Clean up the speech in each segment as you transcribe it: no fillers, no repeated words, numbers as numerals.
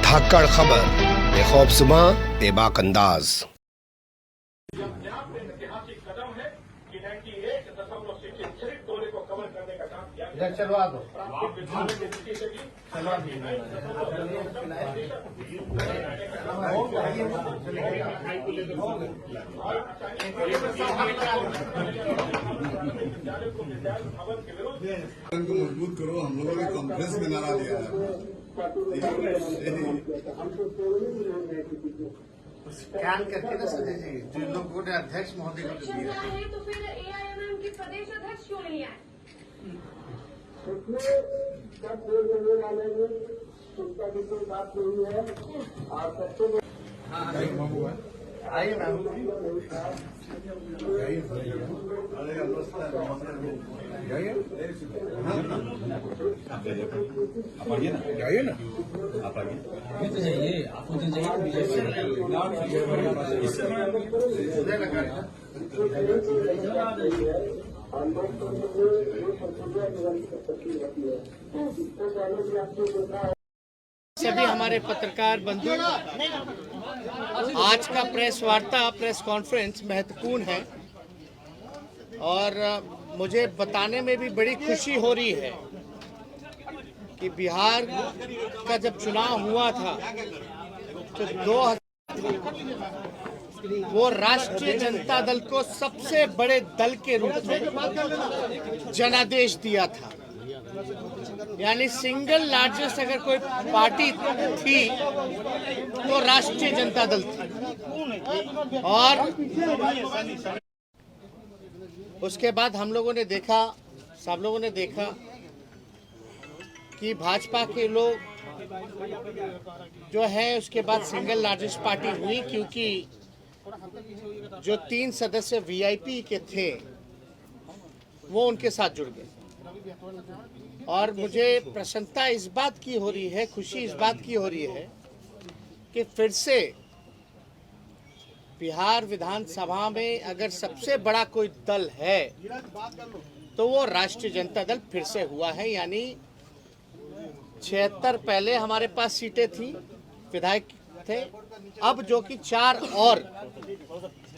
धाकड़ खबर बेखौफजुमा बेबाक अंदाज। चलवा दो। को मजबूत करो। हम लोगों ने कॉन्फ्रेंस में नारा दिया है। स्कैन करके ना सर जी जो लोगों ने अध्यक्ष महोदय को दिया है तो फिर एआईएमएम के प्रदेश अध्यक्ष क्यों नहीं आए? बात नहीं है और सबसे आइए मैम जाइए ना आप आइए। ये तो जाइए, आपको तो जाइए सभी हमारे पत्रकार बंधु, आज का प्रेस वार्ता प्रेस कॉन्फ्रेंस महत्वपूर्ण है और मुझे बताने में भी बड़ी खुशी हो रही है कि बिहार का जब चुनाव हुआ था तो 2000 वो राष्ट्रीय जनता दल को सबसे बड़े दल के रूप में जनादेश दिया था। यानी सिंगल लार्जेस्ट अगर कोई पार्टी थी तो राष्ट्रीय जनता दल थी। और उसके बाद हम लोगों ने देखा, सब लोगों ने देखा कि भाजपा के लोग जो है उसके बाद सिंगल लार्जेस्ट पार्टी हुई, क्योंकि जो 3 सदस्य वीआईपी के थे वो उनके साथ जुड़ गए। और मुझे प्रसन्नता इस बात की हो रही है, खुशी इस बात की हो रही है कि फिर से बिहार विधानसभा में अगर सबसे बड़ा कोई दल है तो वो राष्ट्रीय जनता दल फिर से हुआ है। यानी 76 पहले हमारे पास सीटें थी, विधायक थे, अब जो कि 4 और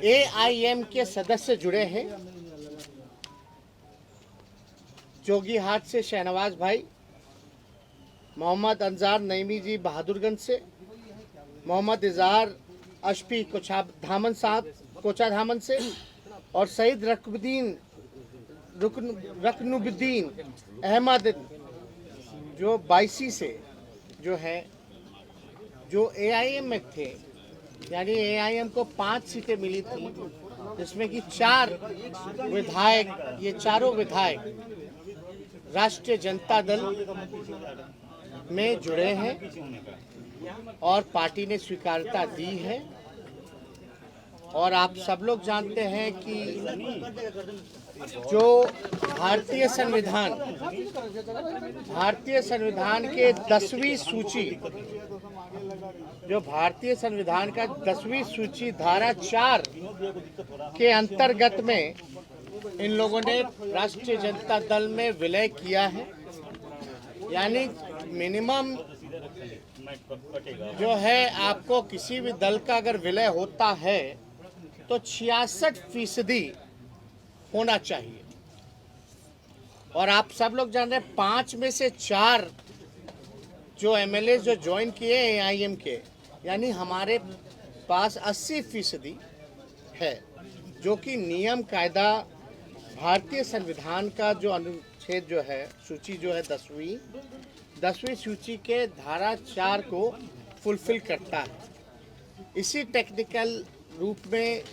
एआईएम के सदस्य जुड़े हैं। जोगीहाट से शहनवाज भाई, मोहम्मद अंजार नईमी जी बहादुरगंज से, मोहम्मद इजहार अशफी कोचाधामन साहब कोचाधामन से, और सईद रकनुद्दीन अहमद जो 22 से जो है जो एआईएम में थे। यानी एआईएम को 5 सीटें मिली थी जिसमें कि 4 विधायक, ये चारों विधायक राष्ट्रीय जनता दल में जुड़े हैं और पार्टी ने स्वीकार्यता दी है। और आप सब लोग जानते हैं कि जो भारतीय संविधान के 10वीं सूची, जो भारतीय संविधान का 10वीं सूची धारा 4 के अंतर्गत में इन लोगों ने राष्ट्रीय जनता दल में विलय किया है। यानी मिनिमम जो है आपको किसी भी दल का अगर विलय होता है तो 66% होना चाहिए। और आप सब लोग जान रहे हैं 5 में से 4 जो एमएलए जो ज्वाइन किए एआईएम के, यानी हमारे पास 80% है, जो कि नियम कायदा भारतीय संविधान का जो अनुच्छेद जो है, सूची जो है 10वीं सूची के धारा 4 को फुलफिल करता है। इसी टेक्निकल रूप में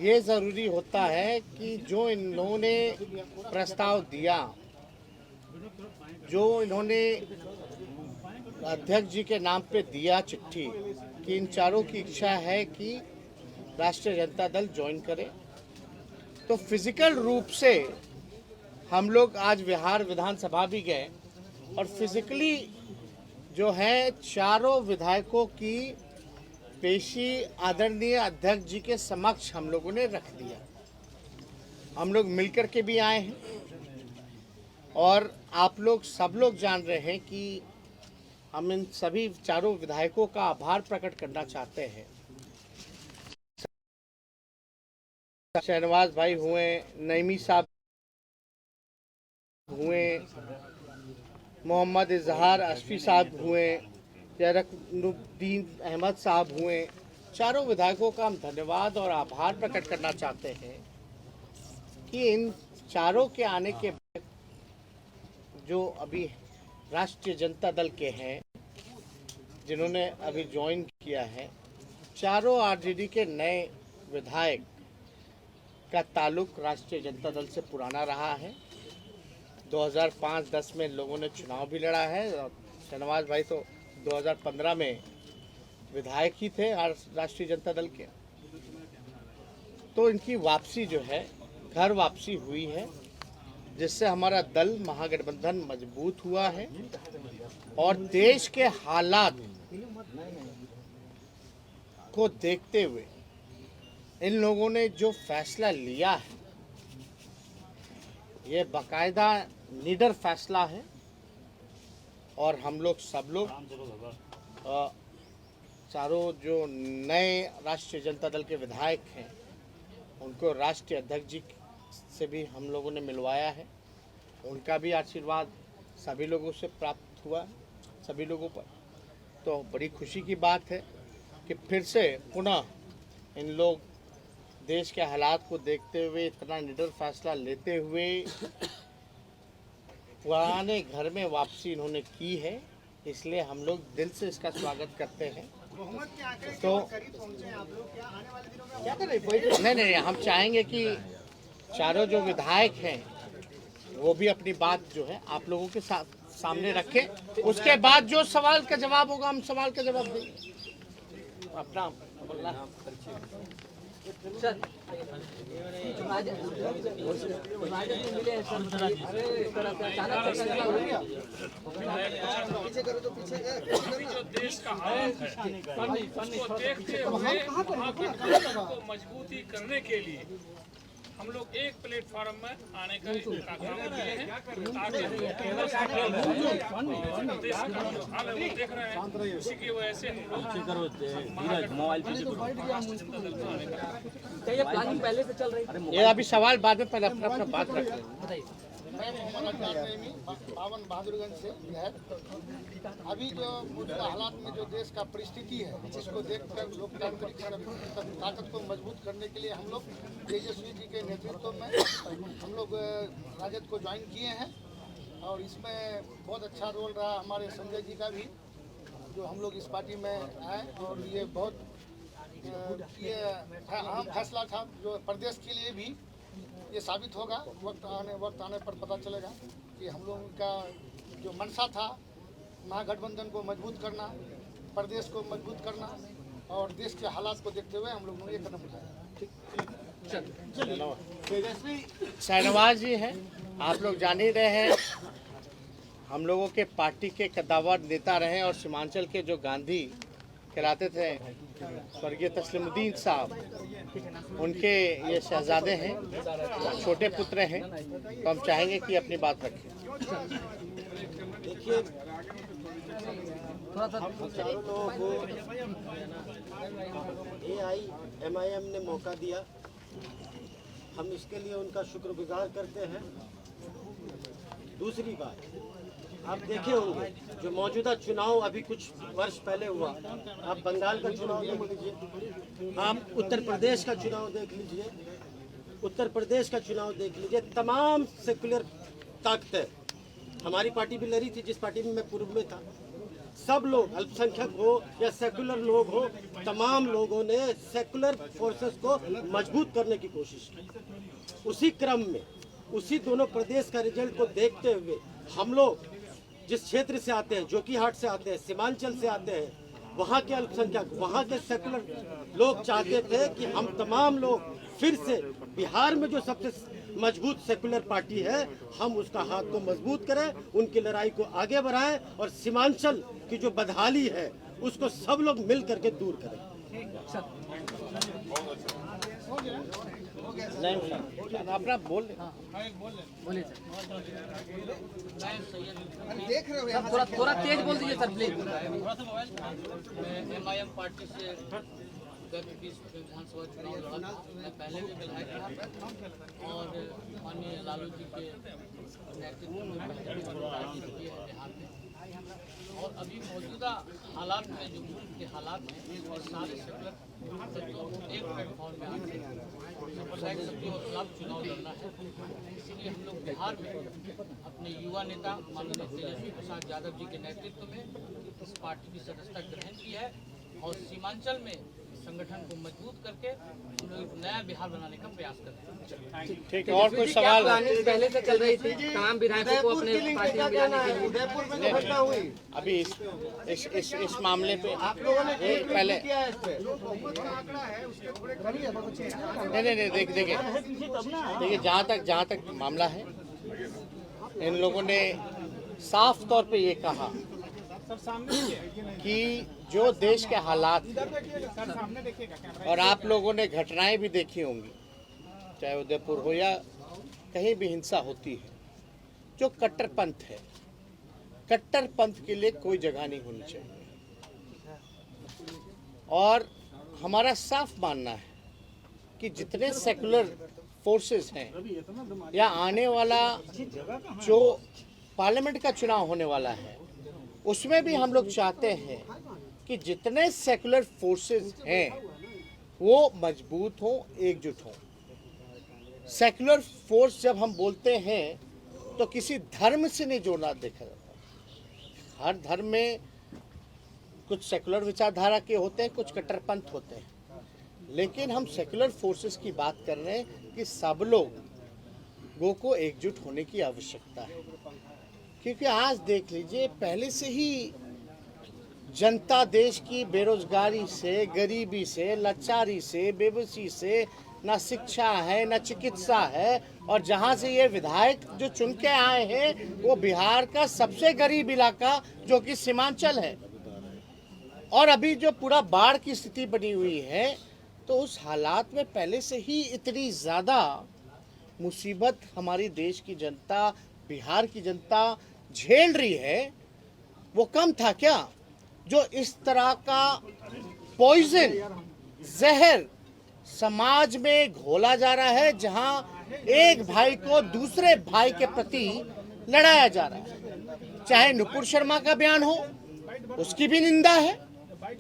ये ज़रूरी होता है कि जो इन लोगों ने प्रस्ताव दिया, जो इन्होंने अध्यक्ष जी के नाम पे दिया चिट्ठी, कि इन चारों की इच्छा है कि राष्ट्रीय जनता दल ज्वाइन करे, तो फिजिकल रूप से हम लोग आज बिहार विधानसभा भी गए और फिजिकली जो है चारों विधायकों की पेशी आदरणीय अध्यक्ष जी के समक्ष हम लोगों ने रख दिया। हम लोग मिलकर के भी आए हैं और आप लोग सब लोग जान रहे हैं कि हम इन सभी चारों विधायकों का आभार प्रकट करना चाहते हैं। शहनवाज भाई हुए, नईमी साहब हुए, मोहम्मद इजहार अशफी साहब हुए, जरकनुद्दीन अहमद साहब हुए, चारों विधायकों का हम धन्यवाद और आभार प्रकट करना चाहते हैं कि इन चारों के आने के बाद जो अभी राष्ट्रीय जनता दल के हैं, जिन्होंने अभी ज्वाइन किया है, चारों आरजेडी के नए विधायक का ताल्लुक राष्ट्रीय जनता दल से पुराना रहा है। 2005-10 में लोगों ने चुनाव भी लड़ा है और शहनवाज भाई तो 2015 में विधायक ही थे राष्ट्रीय जनता दल के। तो इनकी वापसी जो है, घर वापसी हुई है, जिससे हमारा दल महागठबंधन मजबूत हुआ है और देश के हालात को देखते हुए इन लोगों ने जो फैसला लिया है, ये बाकायदा निडर फैसला है और हम लोग सब लोग चारों जो नए राष्ट्रीय जनता दल के विधायक हैं, उनको राष्ट्रीय अध्यक्ष जी से भी हम लोगों ने मिलवाया है। उनका भी आशीर्वाद सभी लोगों से प्राप्त हुआ, सभी लोगों पर। तो बड़ी खुशी की बात है कि फिर से पुनः इन लोग देश के हालात को देखते हुए इतना निडर फैसला लेते हुए पुराने घर में वापसी इन्होंने की है, इसलिए हम लोग दिल से इसका स्वागत करते हैं। तो क्या कर रहे? नहीं, हम चाहेंगे कि चारों जो विधायक हैं वो भी अपनी बात जो है आप लोगों के सामने रखें। उसके बाद जो सवाल का जवाब होगा हम सवाल का जवाब देंगे। अपना सर मिले हैं सर, इस तरह से अचानक जो देश का हालत है उसको देखते हुए महागठबंधन को मजबूती करने के लिए हम लोग एक प्लेटफॉर्म में आने का काम किए हैं, ताकि देश का जो हाल है वो देख रहे हैं। उसी की वजह से हम लोग ये प्लानिंग पहले से चल रही थी। ये अभी सवाल बाद में, पहले अपना बात रख लें। मैं मोहम्मद पावन बहादुरगंज से विधायक। अभी जो मौजूदा हालात में जो देश का परिस्थिति है, इसको देखकर लोकतांत्रिक ताकत को मजबूत करने के लिए हम लोग तेजस्वी जी के नेतृत्व में हम लोग राजद को ज्वाइन किए हैं और इसमें बहुत अच्छा रोल रहा हमारे संजय जी का भी, जो हम लोग इस पार्टी में आए और ये बहुत ये अहम फैसला था जो प्रदेश के लिए भी ये साबित होगा। वक्त आने पर पता चलेगा कि हम लोगों का जो मनसा था महागठबंधन को मजबूत करना, प्रदेश को मजबूत करना और देश के हालात को देखते हुए हम लोगों ने ये कदम उठाया। शहनवाज जी हैं, आप लोग जान ही रहे हैं, हम लोगों के पार्टी के कद्दावर नेता रहे और सीमांचल के जो गांधी कहलाते थे स्वर्गीय तस्लीमुद्दीन साहब, उनके ये शहजादे हैं, छोटे पुत्र हैं। तो हम चाहेंगे कि अपनी बात रखें। देखिए, चारों लोगों को AIMIM ने मौका दिया, हम इसके लिए उनका शुक्रगुजार करते हैं। दूसरी बात, आप देखे होंगे जो मौजूदा चुनाव अभी कुछ वर्ष पहले हुआ, आप बंगाल का चुनाव देख लीजिए, आप उत्तर प्रदेश का चुनाव देख लीजिए, उत्तर प्रदेश का चुनाव देख लीजिए, तमाम सेकुलर ताकतें, हमारी पार्टी भी लड़ी थी जिस पार्टी में मैं पूर्व में था, सब लोग अल्पसंख्यक हो या सेकुलर लोग हो, तमाम लोगों ने सेकुलर फोर्सेस को मजबूत करने की कोशिश की। उसी क्रम में उसी दोनों प्रदेश का रिजल्ट को देखते हुए हम लोग जिस क्षेत्र से आते हैं, जोकीहाट से आते हैं, सीमांचल से आते हैं, वहाँ के अल्पसंख्यक, वहाँ के सेकुलर लोग चाहते थे कि हम तमाम लोग फिर से बिहार में जो सबसे मजबूत सेकुलर पार्टी है, हम उसका हाथ को मजबूत करें, उनकी लड़ाई को आगे बढ़ाएं और सीमांचल की जो बदहाली है उसको सब लोग मिल करके दूर करें। अपना बोल बोलिए सर। सर थोड़ा थोड़ा तेज बोल दीजिए सर प्लीज। MIM पार्टी से गत 20 विधानसभा चुनाव लड़ा था। मैं पहले भी विधायक रहा और माननीय लालू जी के नेतृत्व में पहले भी राजनीति की है बिहार में। और अभी मौजूदा हालात में जो मुल्क के हालात हैं और सारे सेकुलर एक प्लेटफॉर्म में आते हैं सांप्रदायिक शक्तियों के खिलाफ चुनाव लड़ना है। इसलिए हम लोग बिहार में अपने युवा नेता माननीय तेजस्वी प्रसाद यादव जी के नेतृत्व में इस पार्टी की सदस्यता ग्रहण की है और सीमांचल में संगठन को मजबूत करके हम लोग एक नया बिहार बनाने का प्रयास करते हैं। ठीक है, और कोई सवाल? पहले से चल रही थी तमाम विधायकों को अपने पार्टी में मिलाने के लिए। उदयपुर में जो घटना हुई, अभी इस मामले पे आप लोगों ने पहले नहीं देखिए जहाँ तक मामला है, इन लोगों ने साफ तौर पे ये कहा कि जो देश के हालात और आप लोगों ने घटनाएं भी देखी होंगी, चाहे उदयपुर हो या कहीं भी हिंसा होती है, जो कट्टरपंथ है, कट्टरपंथ के लिए कोई जगह नहीं होनी चाहिए। और हमारा साफ मानना है कि जितने सेकुलर फोर्सेस हैं या आने वाला जो पार्लियामेंट का चुनाव होने वाला है, उसमें भी हम लोग चाहते हैं कि जितने सेकुलर फोर्सेस हैं वो मजबूत हों, एकजुट हों। सेकुलर फोर्स जब हम बोलते हैं तो किसी धर्म से नहीं जोड़ना देखा जाता। हर धर्म में कुछ सेकुलर विचारधारा के होते हैं, कुछ कट्टरपंथ होते हैं, लेकिन हम सेकुलर फोर्सेस की बात कर रहे हैं कि सब लोगों को एकजुट होने की आवश्यकता है। क्योंकि आज देख लीजिए, पहले से ही जनता देश की बेरोजगारी से, गरीबी से, लाचारी से, बेबसी से, ना शिक्षा है ना चिकित्सा है, और जहां से ये विधायक जो चुन के आए हैं वो बिहार का सबसे गरीब इलाका जो कि सीमांचल है, और अभी जो पूरा बाढ़ की स्थिति बनी हुई है, तो उस हालात में पहले से ही इतनी ज़्यादा मुसीबत हमारी देश की जनता, बिहार की जनता झेल रही है। वो कम था क्या जो इस तरह का पॉइजन, जहर समाज में घोला जा रहा है, जहां एक भाई को दूसरे भाई के प्रति लड़ाया जा रहा है। चाहे नुपुर शर्मा का बयान हो, उसकी भी निंदा है,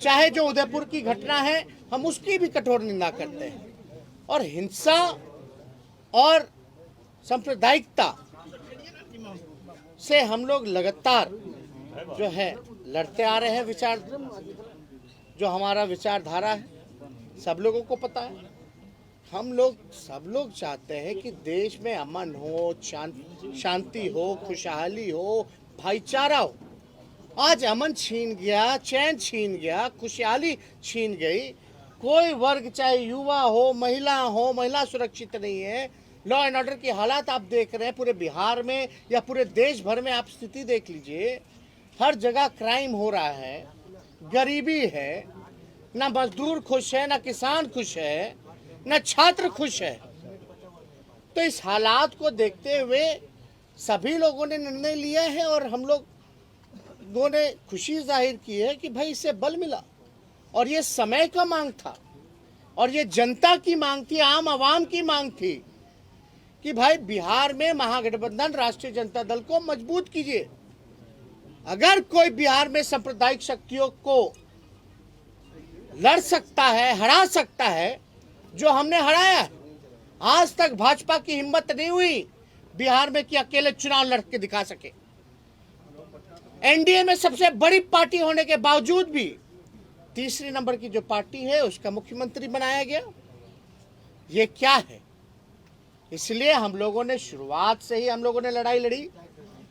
चाहे जो उदयपुर की घटना है हम उसकी भी कठोर निंदा करते हैं। और हिंसा और सांप्रदायिकता से हम लोग लगातार जो है लड़ते आ रहे हैं। विचार जो हमारा विचारधारा है सब लोगों को पता है। हम लोग सब लोग चाहते हैं कि देश में अमन हो, शांति हो, खुशहाली हो, भाईचारा हो। आज अमन छीन गया, चैन छीन गया, खुशहाली छीन गई। कोई वर्ग, चाहे युवा हो, महिला सुरक्षित नहीं है। लॉ एंड ऑर्डर की हालात आप देख रहे हैं पूरे बिहार में या पूरे देश भर में। आप स्थिति देख लीजिए, हर जगह क्राइम हो रहा है, गरीबी है, ना मजदूर खुश है, ना किसान खुश है, ना छात्र खुश है। तो इस हालात को देखते हुए सभी लोगों ने निर्णय लिया है और हम लोगों ने खुशी जाहिर की है कि भाई इससे बल मिला। और ये समय का मांग था और ये जनता की मांग थी, आम आवाम की मांग थी कि भाई बिहार में महागठबंधन राष्ट्रीय जनता दल को मजबूत कीजिए। अगर कोई बिहार में सांप्रदायिक शक्तियों को लड़ सकता है, हरा सकता है, जो हमने हराया। आज तक भाजपा की हिम्मत नहीं हुई बिहार में कि अकेले चुनाव लड़ के दिखा सके। एनडीए में सबसे बड़ी पार्टी होने के बावजूद भी तीसरी नंबर की जो पार्टी है उसका मुख्यमंत्री बनाया गया। ये क्या है? इसलिए हम लोगों ने शुरुआत से ही हम लोगों ने लड़ाई लड़ी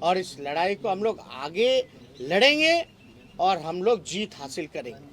और इस लड़ाई को हम लोग आगे लड़ेंगे और हम लोग जीत हासिल करेंगे।